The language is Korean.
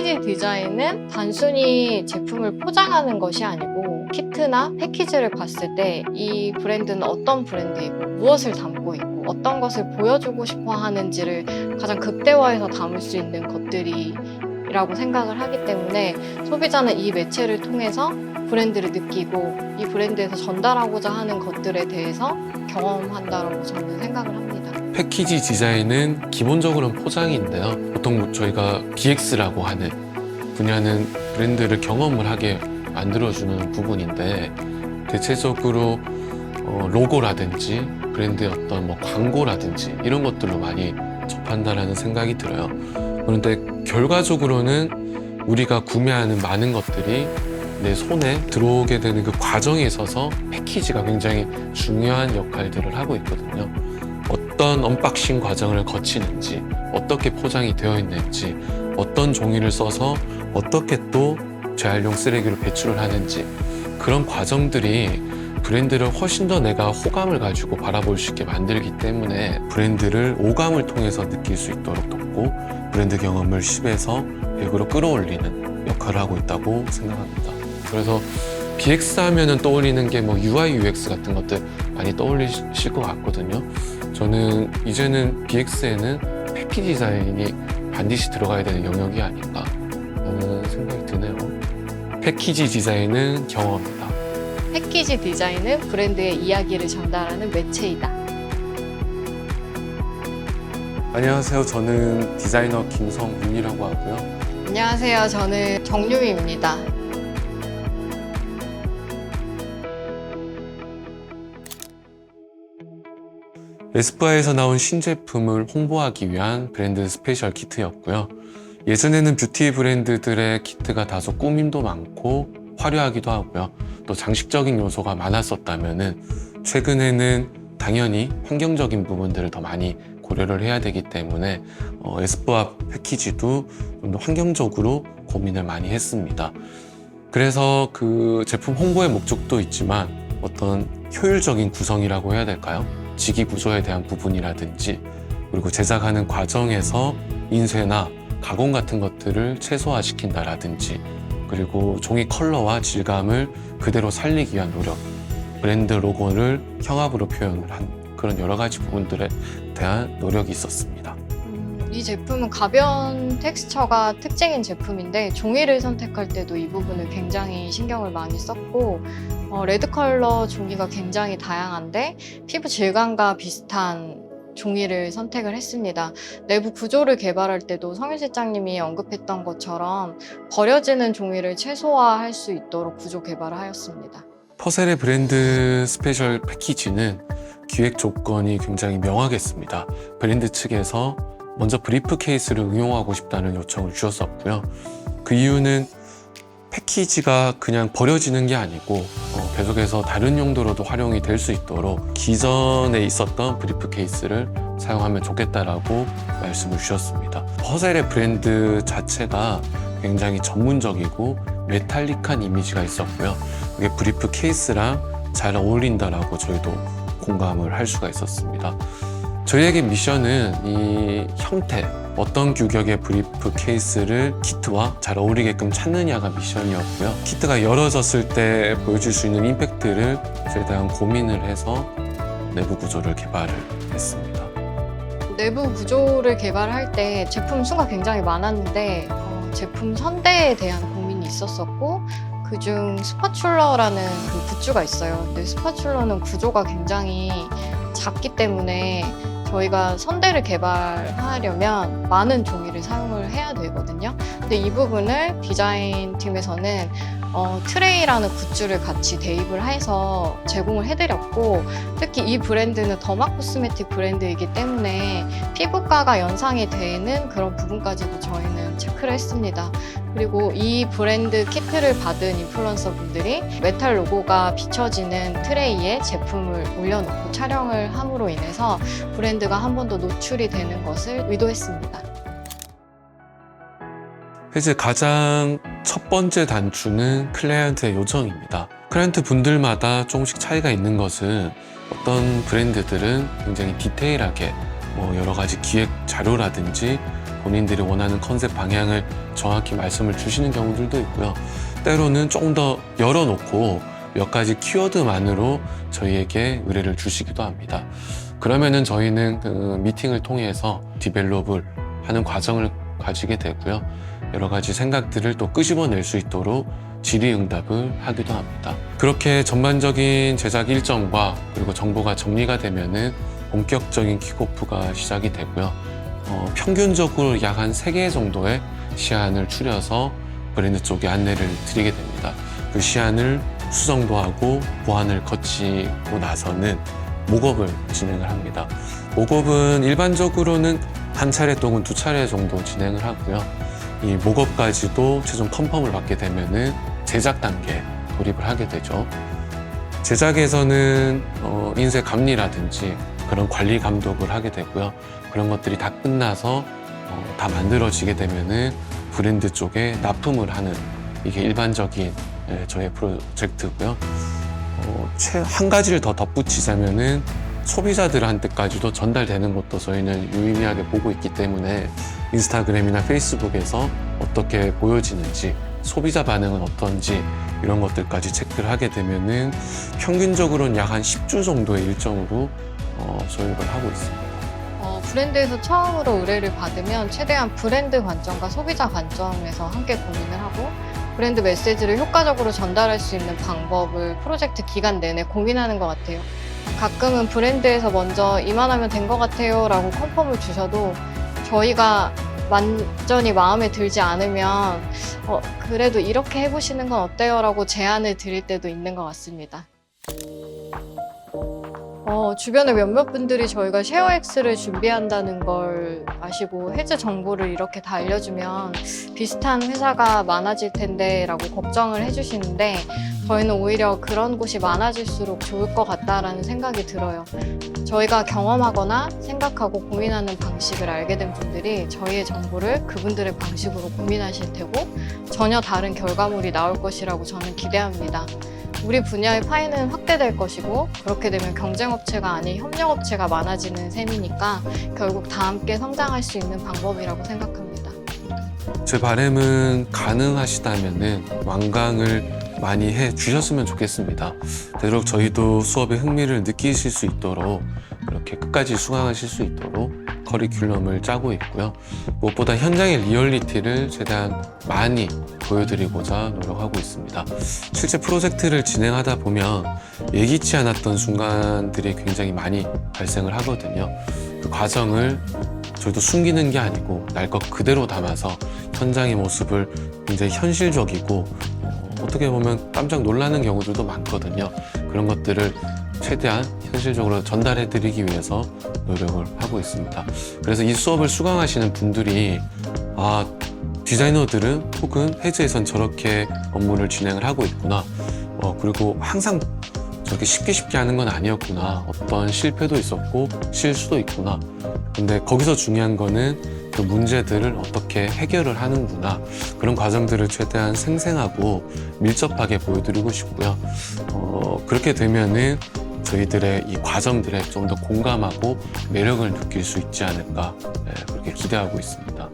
패키지 디자인은 단순히 제품을 포장하는 것이 아니고 키트나 패키지를 봤을 때 이 브랜드는 어떤 브랜드이고 무엇을 담고 있고 어떤 것을 보여주고 싶어 하는지를 가장 극대화해서 담을 수 있는 것들이라고 생각을 하기 때문에 소비자는 이 매체를 통해서 브랜드를 느끼고 이 브랜드에서 전달하고자 하는 것들에 대해서 경험한다고 저는 생각을 합니다. 패키지 디자인은 기본적으로는 포장인데요. 보통 저희가 BX라고 하는 분야는 브랜드를 경험을 하게 만들어주는 부분인데 대체적으로 로고라든지 브랜드의 어떤 광고라든지 이런 것들로 많이 접한다라는 생각이 들어요. 그런데 결과적으로는 우리가 구매하는 많은 것들이 내 손에 들어오게 되는 그 과정에 있어서 패키지가 굉장히 중요한 역할들을 하고 있거든요. 어떤 언박싱 과정을 거치는지, 어떻게 포장이 되어 있는지, 어떤 종이를 써서 어떻게 또 재활용 쓰레기로 배출을 하는지 그런 과정들이 브랜드를 훨씬 더 내가 호감을 가지고 바라볼 수 있게 만들기 때문에 브랜드를 오감을 통해서 느낄 수 있도록 돕고 브랜드 경험을 10에서 100으로 끌어올리는 역할을 하고 있다고 생각합니다. 그래서 BX 하면은 떠올리는 게 UI, UX 같은 것들 많이 떠올리실 것 같거든요. 저는 이제는 BX에는 패키지 디자인이 반드시 들어가야 되는 영역이 아닌가 라는 생각이 드네요. 패키지 디자인은 경험이다. 패키지 디자인은 브랜드의 이야기를 전달하는 매체이다. 안녕하세요. 저는 디자이너 김성윤이라고 하고요. 안녕하세요. 저는 정유미입니다. 에스쁘아에서 나온 신제품을 홍보하기 위한 브랜드 스페셜 키트였고요. 예전에는 뷰티 브랜드들의 키트가 다소 꾸밈도 많고 화려하기도 하고요. 또 장식적인 요소가 많았었다면은 최근에는 당연히 환경적인 부분들을 더 많이 고려를 해야 되기 때문에 에스쁘아 패키지도 좀 더 환경적으로 고민을 많이 했습니다. 그래서 그 제품 홍보의 목적도 있지만 어떤 효율적인 구성이라고 해야 될까요? 지기 구조에 대한 부분이라든지 그리고 제작하는 과정에서 인쇄나 가공 같은 것들을 최소화시킨다라든지 그리고 종이 컬러와 질감을 그대로 살리기 위한 노력, 브랜드 로고를 형압으로 표현을 한 그런 여러 가지 부분들에 대한 노력이 있었습니다. 이 제품은 가벼운 텍스처가 특징인 제품인데 종이를 선택할 때도 이 부분을 굉장히 신경을 많이 썼고 레드 컬러 종이가 굉장히 다양한데 피부 질감과 비슷한 종이를 선택을 했습니다. 내부 구조를 개발할 때도 성윤 실장님이 언급했던 것처럼 버려지는 종이를 최소화할 수 있도록 구조 개발을 하였습니다. 퍼셀의 브랜드 스페셜 패키지는 기획 조건이 굉장히 명확했습니다. 브랜드 측에서 먼저 브리프 케이스를 응용하고 싶다는 요청을 주셨었고요. 그 이유는 패키지가 그냥 버려지는 게 아니고 계속해서 다른 용도로도 활용이 될 수 있도록 기존에 있었던 브리프 케이스를 사용하면 좋겠다라고 말씀을 주셨습니다. 퍼셀의 브랜드 자체가 굉장히 전문적이고 메탈릭한 이미지가 있었고요. 이게 브리프 케이스랑 잘 어울린다라고 저희도 공감을 할 수가 있었습니다. 저희에게 미션은 이 형태, 어떤 규격의 브리프 케이스를 키트와 잘 어울리게끔 찾느냐가 미션이었고요. 키트가 열어졌을 때 보여줄 수 있는 임팩트를 최대한 고민을 해서 내부 구조를 개발을 했습니다. 내부 구조를 개발할 때 제품 수가 굉장히 많았는데 제품 선대에 대한 고민이 있었었고 그중 스파츌러라는 그 굿즈가 있어요. 근데 스파츌러는 구조가 굉장히 작기 때문에 저희가 선대를 개발하려면 많은 종이를 사용을 해야 되거든요. 근데 이 부분을 디자인 팀에서는 트레이라는 굿즈를 같이 대입을 해서 제공을 해드렸고 특히 이 브랜드는 더마 코스메틱 브랜드이기 때문에 피부과가 연상이 되는 그런 부분까지도 저희는 체크를 했습니다. 그리고 이 브랜드 키트를 받은 인플루언서 분들이 메탈 로고가 비춰지는 트레이에 제품을 올려놓고 촬영을 함으로 인해서 브랜드가 한 번 더 노출이 되는 것을 의도했습니다. 이제 가장 첫 번째 단추는 클라이언트의 요청입니다. 클라이언트 분들마다 조금씩 차이가 있는 것은 어떤 브랜드들은 굉장히 디테일하게 여러 가지 기획 자료라든지 본인들이 원하는 컨셉 방향을 정확히 말씀을 주시는 경우들도 있고요. 때로는 조금 더 열어놓고 몇 가지 키워드만으로 저희에게 의뢰를 주시기도 합니다. 그러면은 저희는 그 미팅을 통해서 디벨롭을 하는 과정을 가지게 되고요. 여러 가지 생각들을 또 끄집어낼 수 있도록 질의응답을 하기도 합니다. 그렇게 전반적인 제작 일정과 그리고 정보가 정리가 되면은 본격적인 킥오프가 시작이 되고요. 평균적으로 약 한 3개 정도의 시안을 추려서 브랜드 쪽에 안내를 드리게 됩니다. 그 시안을 수정도 하고 보완을 거치고 나서는 목업을 진행을 합니다. 목업은 일반적으로는 한 차례 또는 2차례 정도 진행을 하고요. 이 목업까지도 최종 컨펌을 받게 되면은 제작 단계에 돌입을 하게 되죠. 제작에서는 인쇄 감리라든지 그런 관리 감독을 하게 되고요. 그런 것들이 다 끝나서 다 만들어지게 되면은 브랜드 쪽에 납품을 하는 이게 일반적인 저의 프로젝트고요. 한 가지를 더 덧붙이자면은 소비자들한테까지도 전달되는 것도 저희는 유의미하게 보고 있기 때문에 인스타그램이나 페이스북에서 어떻게 보여지는지 소비자 반응은 어떤지 이런 것들까지 체크를 하게 되면은 평균적으로는 약 한 10주 정도의 일정으로 소요를 하고 있습니다. 브랜드에서 처음으로 의뢰를 받으면 최대한 브랜드 관점과 소비자 관점에서 함께 고민을 하고 브랜드 메시지를 효과적으로 전달할 수 있는 방법을 프로젝트 기간 내내 고민하는 것 같아요. 가끔은 브랜드에서 먼저 이만하면 된 것 같아요 라고 컨펌을 주셔도 저희가 완전히 마음에 들지 않으면 그래도 이렇게 해보시는 건 어때요? 라고 제안을 드릴 때도 있는 것 같습니다. 주변에 몇몇 분들이 저희가 쉐어X를 준비한다는 걸 아시고 해제 정보를 이렇게 다 알려주면 비슷한 회사가 많아질 텐데 라고 걱정을 해주시는데 저희는 오히려 그런 곳이 많아질수록 좋을 것 같다라는 생각이 들어요. 저희가 경험하거나 생각하고 고민하는 방식을 알게 된 분들이 저희의 정보를 그분들의 방식으로 고민하실 테고 전혀 다른 결과물이 나올 것이라고 저는 기대합니다. 우리 분야의 파이는 확대될 것이고 그렇게 되면 경쟁업체가 아닌 협력업체가 많아지는 셈이니까 결국 다 함께 성장할 수 있는 방법이라고 생각합니다. 제 바람은 가능하시다면은 완강을 많이 해 주셨으면 좋겠습니다. 되도록 저희도 수업에 흥미를 느끼실 수 있도록 이렇게 끝까지 수강하실 수 있도록 커리큘럼을 짜고 있고요. 무엇보다 현장의 리얼리티를 최대한 많이 보여드리고자 노력하고 있습니다. 실제 프로젝트를 진행하다 보면 예기치 않았던 순간들이 굉장히 많이 발생을 하거든요. 그 과정을 저희도 숨기는 게 아니고 날 것 그대로 담아서 현장의 모습을 굉장히 현실적이고 어떻게 보면 깜짝 놀라는 경우들도 많거든요. 그런 것들을 최대한 현실적으로 전달해 드리기 위해서 노력을 하고 있습니다. 그래서 이 수업을 수강하시는 분들이 디자이너들은 혹은 해즈에선 저렇게 업무를 진행을 하고 있구나. 그리고 항상 저렇게 쉽게 하는 건 아니었구나. 어떤 실패도 있었고 실수도 있구나. 근데 거기서 중요한 거는 그 문제들을 어떻게 해결을 하는구나. 그런 과정들을 최대한 생생하고 밀접하게 보여드리고 싶고요. 그렇게 되면은 저희들의 이 과정들에 좀 더 공감하고 매력을 느낄 수 있지 않을까 그렇게 기대하고 있습니다.